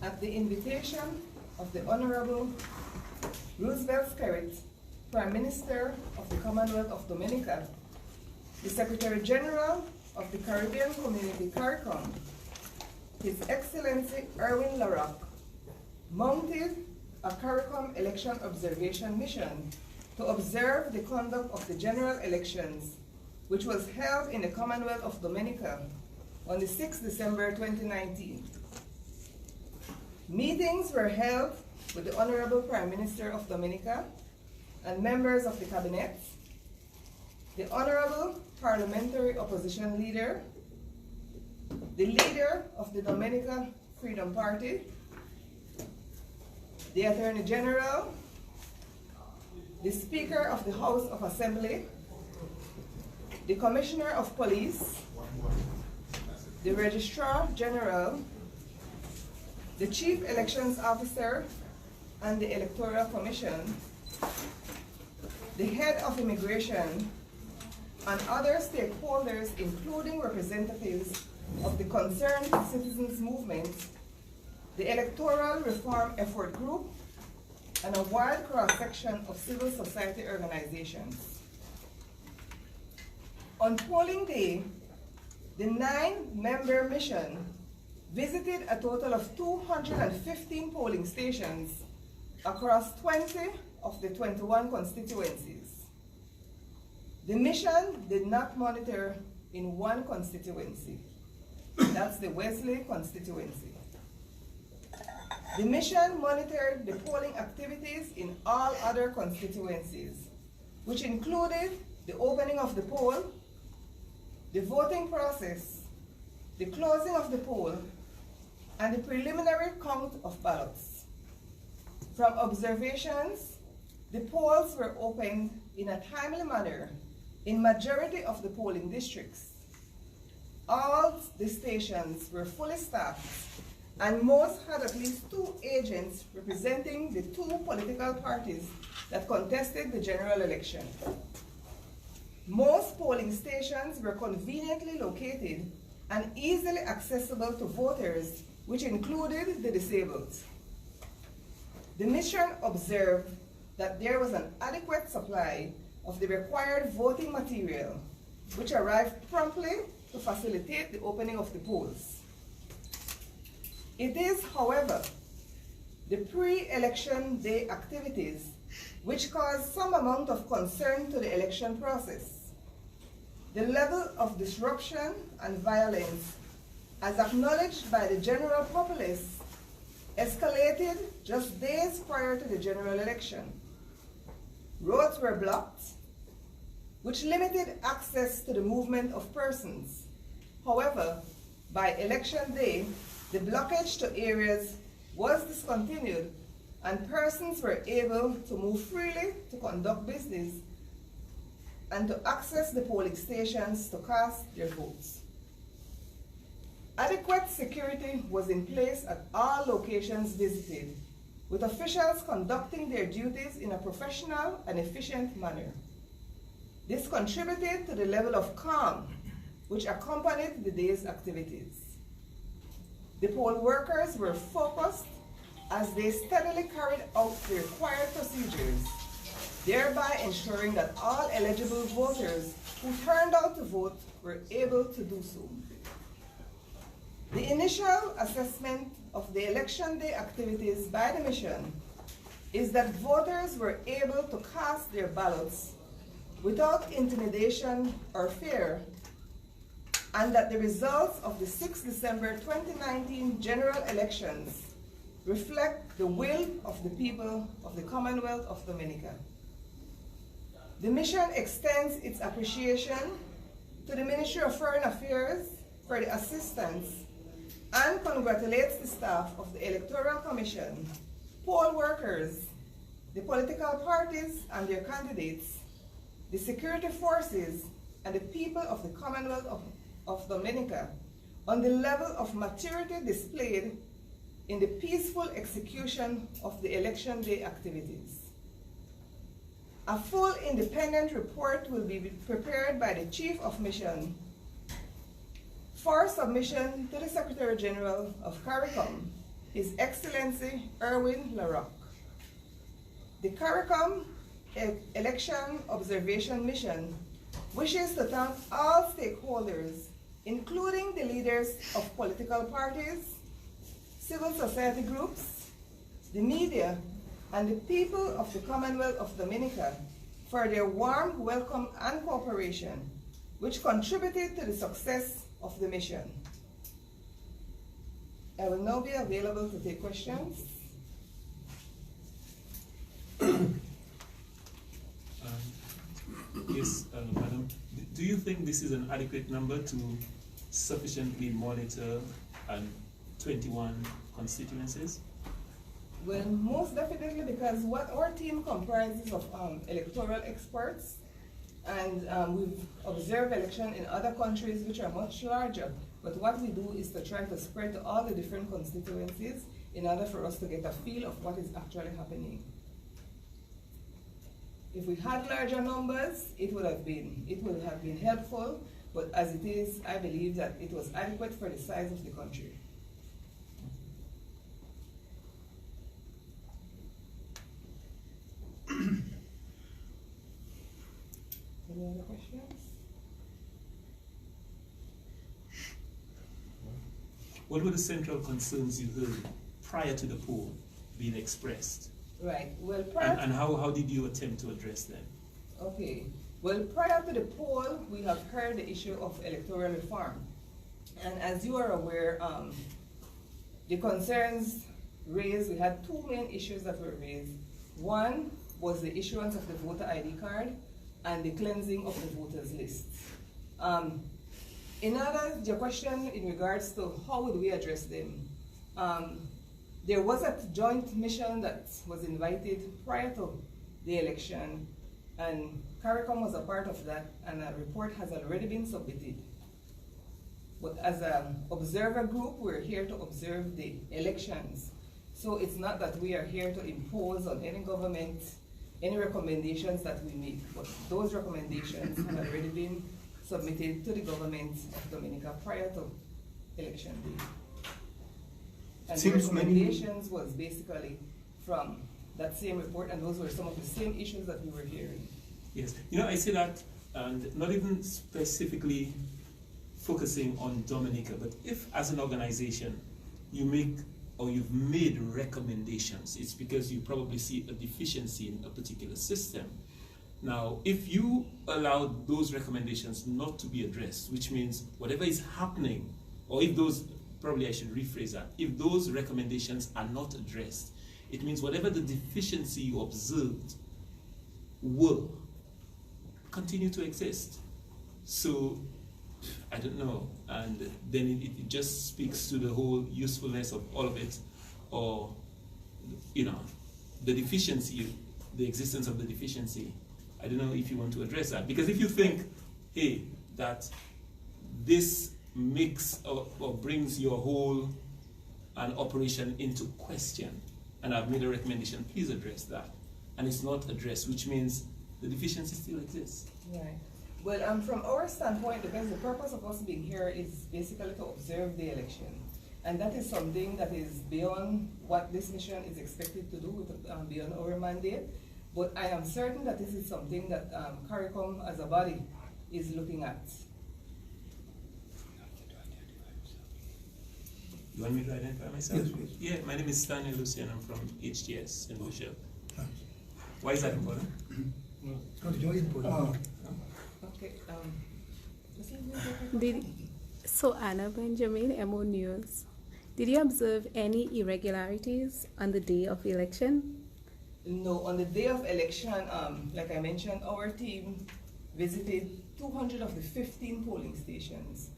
At the invitation of the Honorable Roosevelt Skerrit, Prime Minister of the Commonwealth of Dominica, the Secretary General of the Caribbean Community CARICOM, His Excellency Erwin LaRock, mounted a CARICOM election observation mission to observe the conduct of the general elections, which was held in the Commonwealth of Dominica on the 6th December 2019. Meetings were held with the Honorable Prime Minister of Dominica and members of the Cabinet, the Honorable Parliamentary Opposition Leader, the Leader of the Dominica Freedom Party, the Attorney General, the Speaker of the House of Assembly, the Commissioner of Police, the Registrar General, the Chief Elections Officer and the Electoral Commission, the Head of Immigration, and other stakeholders, including representatives of the Concerned Citizens Movement, the Electoral Reform Effort Group, and a wide cross-section of civil society organizations. On polling day, the 9-member mission visited a total of 215 polling stations across 20 of the 21 constituencies. The mission did not monitor in one constituency. That's the Wesley constituency. The mission monitored the polling activities in all other constituencies, which included the opening of the poll, the voting process, the closing of the poll, and the preliminary count of ballots. From observations, the polls were opened in a timely manner in majority of the polling districts. All the stations were fully staffed, and most had at least 2 agents representing the 2 political parties that contested the general election. Most polling stations were conveniently located and easily accessible to voters, which included the disabled. The mission observed that there was an adequate supply of the required voting material, which arrived promptly to facilitate the opening of the polls. It is, however, the pre-election day activities which caused some amount of concern to the election process. The level of disruption and violence, as acknowledged by the general populace, escalated just days prior to the general election. Roads were blocked, which limited access to the movement of persons. However, by election day, the blockage to areas was discontinued and persons were able to move freely to conduct business and to access the polling stations to cast their votes. Adequate security was in place at all locations visited, with officials conducting their duties in a professional and efficient manner. This contributed to the level of calm which accompanied the day's activities. The poll workers were focused as they steadily carried out the required procedures, thereby ensuring that all eligible voters who turned out to vote were able to do so. The initial assessment of the election day activities by the mission is that voters were able to cast their ballots without intimidation or fear, and that the results of the 6th December 2019 general elections reflect the will of the people of the Commonwealth of Dominica. The mission extends its appreciation to the Ministry of Foreign Affairs for the assistance and congratulates the staff of the Electoral Commission, poll workers, the political parties and their candidates, the security forces, and the people of the Commonwealth of Dominica on the level of maturity displayed in the peaceful execution of the election day activities. A full independent report will be prepared by the Chief of Mission for submission to the Secretary General of CARICOM, His Excellency Erwin LaRock. The CARICOM Election Observation Mission wishes to thank all stakeholders, including the leaders of political parties, civil society groups, the media, and the people of the Commonwealth of Dominica for their warm welcome and cooperation, which contributed to the success of the mission. I will now be available to take questions. Yes, Madam, do you think this is an adequate number to sufficiently monitor 21 constituencies? Well, most definitely, because what our team comprises of electoral experts, and we've observed election in other countries which are much larger, but what we do is to try to spread to all the different constituencies in order for us to get a feel of what is actually happening. If we had larger numbers, it would have been helpful, but as it is, I believe that it was adequate for the size of the country. Any other questions? What were the central concerns you heard prior to the poll being expressed? Right. Well, and how did you attempt to address them? Okay. Well, prior to the poll, we have heard the issue of electoral reform. And as you are aware, the concerns raised, we had two main issues that were raised. One was the issuance of the voter ID card and the cleansing of the voters list. Your question in regards to how would we address them, there was a joint mission that was invited prior to the election, and CARICOM was a part of that, and a report has already been submitted. But as an observer group, we're here to observe the elections. So it's not that we are here to impose on any government any recommendations that we make, but those recommendations have already been submitted to the government of Dominica prior to election day. And the recommendations was basically from that same report, and those were some of the same issues that we were hearing. Yes, you know, I say that, and not even specifically focusing on Dominica, but if as an organization you make or you've made recommendations, it's because you probably see a deficiency in a particular system. Now, if you allow those recommendations not to be addressed, which means whatever is happening, or if those, probably I should rephrase that, if those recommendations are not addressed, it means whatever the deficiency you observed will continue to exist. So, I don't know, and then it just speaks to the whole usefulness of all of it, or, you know, the deficiency, the existence of the deficiency. I don't know if you want to address that, because if you think, hey, that this makes or brings your whole operation into question, and I've made a recommendation, please address that. And it's not addressed, which means the deficiency still exists. Right. Well, from our standpoint, because the purpose of us being here is basically to observe the election. And that is something that is beyond what this mission is expected to do, beyond our mandate. But I am certain that this is something that CARICOM as a body is looking at. You want me to identify myself? Yes, please. Yeah, my name is Stanley Lucian. I'm from HTS in Rochelle. Why is that important? Okay. So Anna Benjamin, MO News. Did you observe any irregularities on the day of the election? No, on the day of election, like I mentioned, our team visited 200 of the 15 polling stations,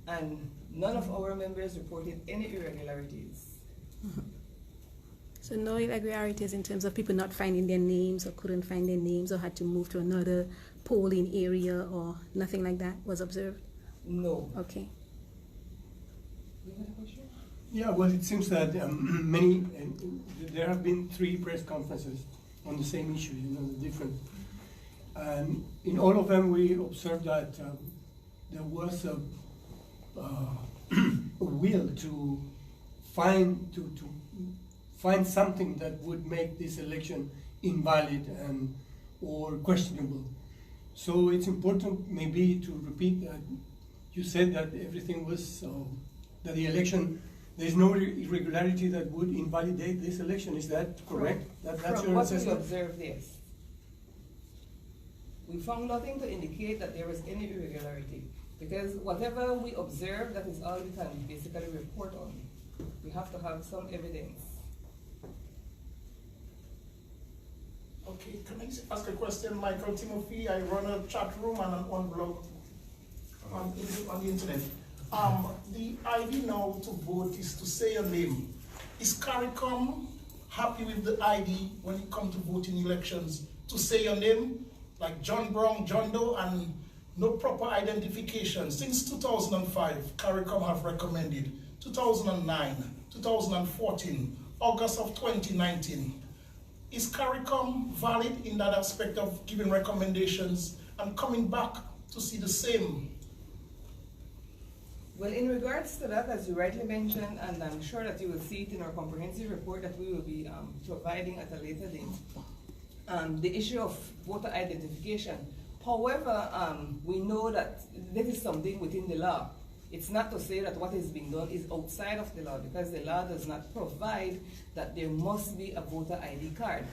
and none of our members reported any irregularities. So no irregularities in terms of people not finding their names or couldn't find their names or had to move to another polling area or nothing like that was observed? No. Okay. You have a question? Yeah, well, it seems that there have been 3 press conferences on the same issue, different. And in all of them, we observed that there was a will to find, to find something that would make this election invalid and or questionable. So it's important maybe to repeat that you said that everything was, that the election, there's no irregularity that would invalidate this election. Is that correct? That's From your what we assessment? observed, yes. We found nothing to indicate that there was any irregularity, because whatever we observe, that is all we can basically report on. We have to have some evidence. Okay, can I ask a question? Michael Timothy, I run a chat room and one blog on the internet. The ID now to vote is to say your name. Is CARICOM happy with the ID when it comes to voting elections to say your name? Like John Brown, John Doe, and no proper identification. Since 2005, CARICOM have recommended 2009, 2014, August of 2019. Is CARICOM valid in that aspect of giving recommendations and coming back to see the same? Well, in regards to that, as you rightly mentioned, and I'm sure that you will see it in our comprehensive report that we will be providing at a later date, the issue of voter identification. However, we know that this is something within the law. It's not to say that what is being done is outside of the law, because the law does not provide that there must be a voter ID card.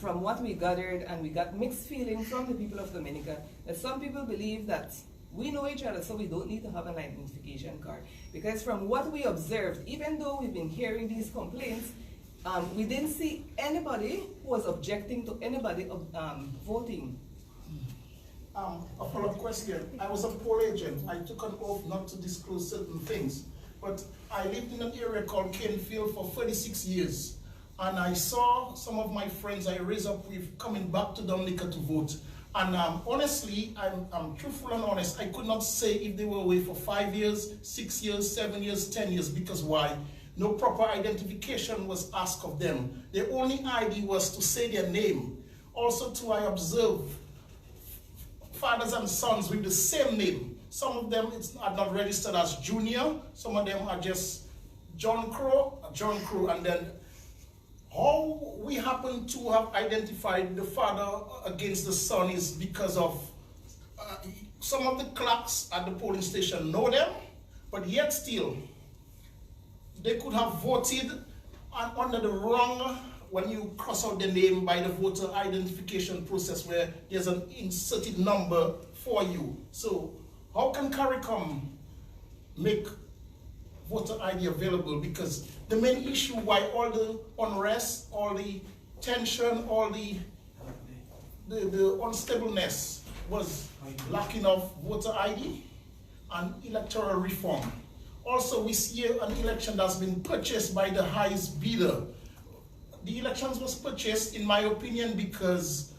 From what we gathered, and we got mixed feelings from the people of Dominica, that some people believe that we know each other, so we don't need to have an identification card. Because from what we observed, even though we've been hearing these complaints, we didn't see anybody who was objecting to anybody voting. A follow-up question. I was a poll agent. I took an oath not to disclose certain things. But I lived in an area called Kenfield for 36 years. And I saw some of my friends I raised up with coming back to Dominica to vote. And honestly, I'm truthful and honest. I could not say if they were away for 5 years, 6 years, 7 years, 10 years. Because why? No proper identification was asked of them. Their only ID was to say their name. Also, too, I observe fathers and sons with the same name. Some of them are not registered as junior. Some of them are just John Crow, and then how we happen to have identified the father against the son is because of some of the clerks at the polling station know them, but yet still, they could have voted under the wrong, when you cross out the name by the voter identification process where there's an inserted number for you. So how can CARICOM make voter ID available? Because the main issue why all the unrest, all the tension, all the unstableness was lacking of voter ID and electoral reform. Also, we see an election that's been purchased by the highest bidder. The elections was purchased, in my opinion, because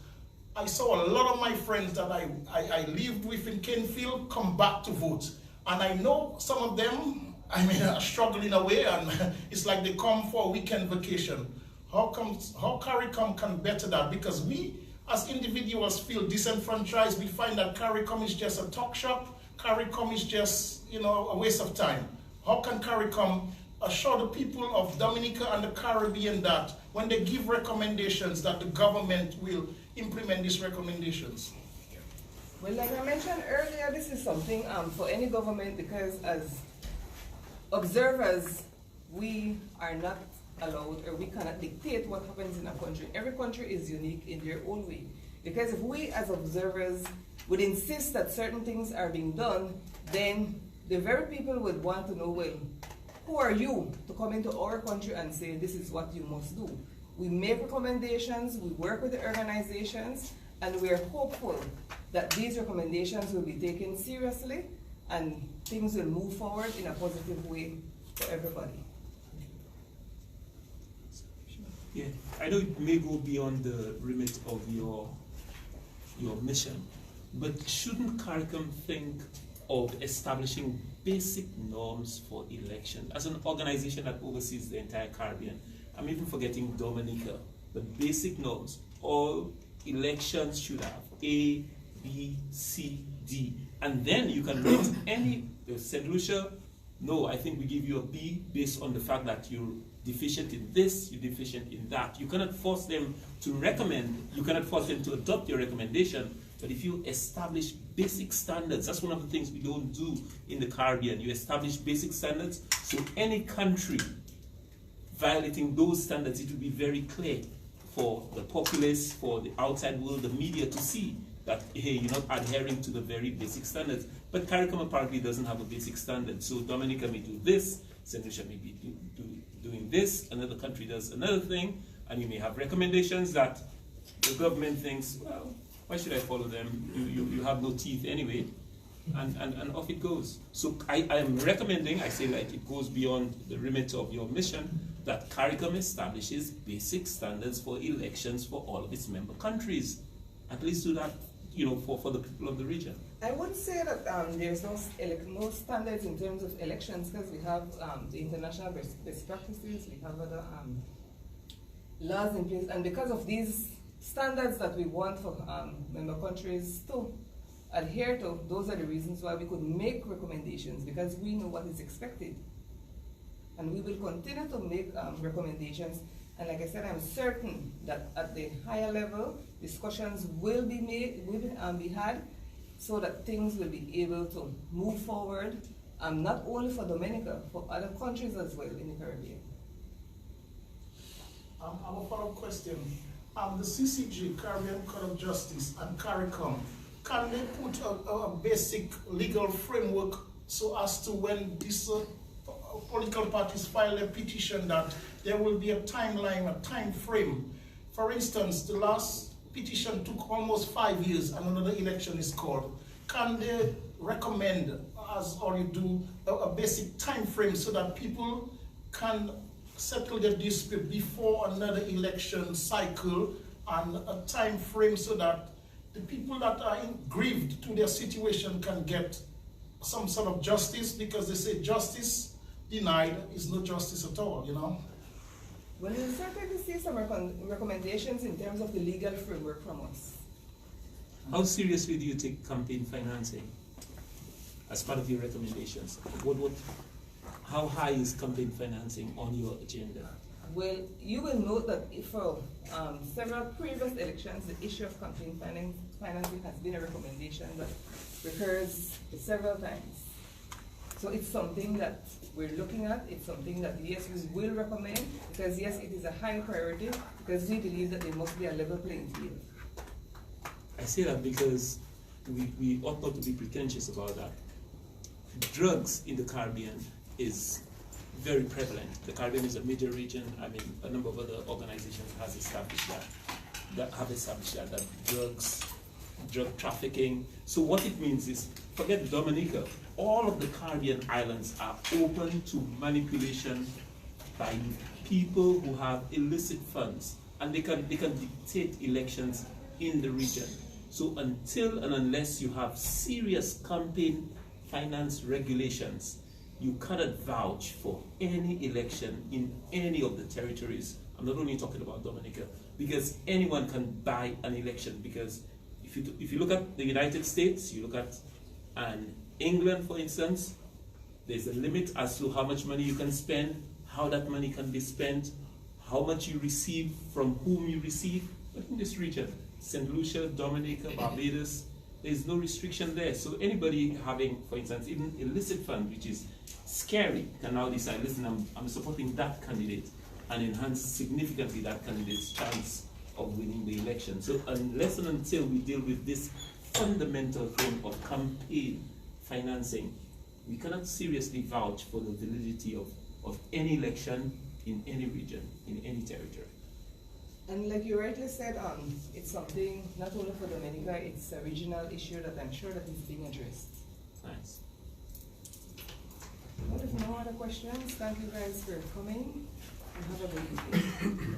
I saw a lot of my friends that I lived with in Kenfield come back to vote. And I know some of them, are struggling away, and it's like they come for a weekend vacation. How CARICOM can better that? Because we, as individuals, feel disenfranchised. We find that CARICOM is just a talk shop. CARICOM is just, a waste of time. How can CARICOM assure the people of Dominica and the Caribbean that when they give recommendations that the government will implement these recommendations? Well, like I mentioned earlier, this is something for any government, because as observers, we are not allowed, or we cannot dictate what happens in a country. Every country is unique in their own way. Because if we as observers would insist that certain things are being done, then the very people would want to know, well, who are you to come into our country and say this is what you must do? We make recommendations, we work with the organizations, and we are hopeful that these recommendations will be taken seriously and things will move forward in a positive way for everybody. Yeah, I know it may go beyond the remit of your mission, but shouldn't CARICOM think of establishing basic norms for election as an organization that oversees the entire Caribbean? I'm even forgetting Dominica, but basic norms. All elections should have A, B, C, D, and then you can rate any. St. Lucia, no, I think we give you a B based on the fact that you deficient in this, you're deficient in that. You cannot force them to recommend, you cannot force them to adopt your recommendation, but if you establish basic standards, that's one of the things we don't do in the Caribbean. You establish basic standards, so any country violating those standards, it will be very clear for the populace, for the outside world, the media to see that, hey, you're not adhering to the very basic standards. But CARICOM apparently doesn't have a basic standard. So Dominica may do this, St. Lucia may be doing this, another country does another thing, and you may have recommendations that the government thinks, well, why should I follow them? You have no teeth anyway, and off it goes. So I am recommending, I say like it goes beyond the remit of your mission, that CARICOM establishes basic standards for elections for all of its member countries. At least do that, for the people of the region. I would say that there's no standards in terms of elections, because we have the international best practices, we have other laws in place, and because of these standards that we want for member countries to adhere to, those are the reasons why we could make recommendations, because we know what is expected. And we will continue to make recommendations. And like I said, I'm certain that at the higher level, discussions will be made, be had, so that things will be able to move forward, not only for Dominica, for other countries as well in the Caribbean. I have a follow-up question. The CCG, Caribbean Court of Justice, and CARICOM, can they put a basic legal framework so as to when these political parties file a petition that there will be a timeline, a time frame? For instance, the last petition took almost 5 years and another election is called. Can they recommend, or you do, a basic time frame so that people can settle their dispute before another election cycle, and a time frame so that the people that are grieved to their situation can get some sort of justice, because they say justice denied is no justice at all, Well, we'll certainly see some recommendations in terms of the legal framework from us. How seriously do you take campaign financing as part of your recommendations? How high is campaign financing on your agenda? Well, you will note that for several previous elections, the issue of campaign financing has been a recommendation that recurs several times. So it's something that we're looking at. It's something that, yes, we will recommend, because yes, it is a high priority, because we believe that there must be a level playing field. I say that because we ought not to be pretentious about that. Drugs in the Caribbean is very prevalent. The Caribbean is a major region. I mean, a number of other organizations have established that drug trafficking. So what it means is, forget Dominica, all of the Caribbean islands are open to manipulation by people who have illicit funds, and they can dictate elections in the region. So until and unless you have serious campaign finance regulations, you cannot vouch for any election in any of the territories. I'm not only talking about Dominica, because anyone can buy an election. Because if you look at the United States, you look at England, for instance, there's a limit as to how much money you can spend, how that money can be spent, how much you receive, from whom you receive. But in this region, St. Lucia, Dominica, Barbados, there's no restriction there. So anybody having, for instance, even illicit fund, which is scary, can now decide, listen, I'm supporting that candidate, and enhance significantly that candidate's chance of winning the election. So unless and until we deal with this fundamental form of campaign financing, we cannot seriously vouch for the validity of any election in any region, in any territory. And like you rightly said, it's something not only for Dominica, it's a regional issue that I'm sure that is being addressed. Nice. Well, if no other questions, thank you guys for coming, and have a good evening.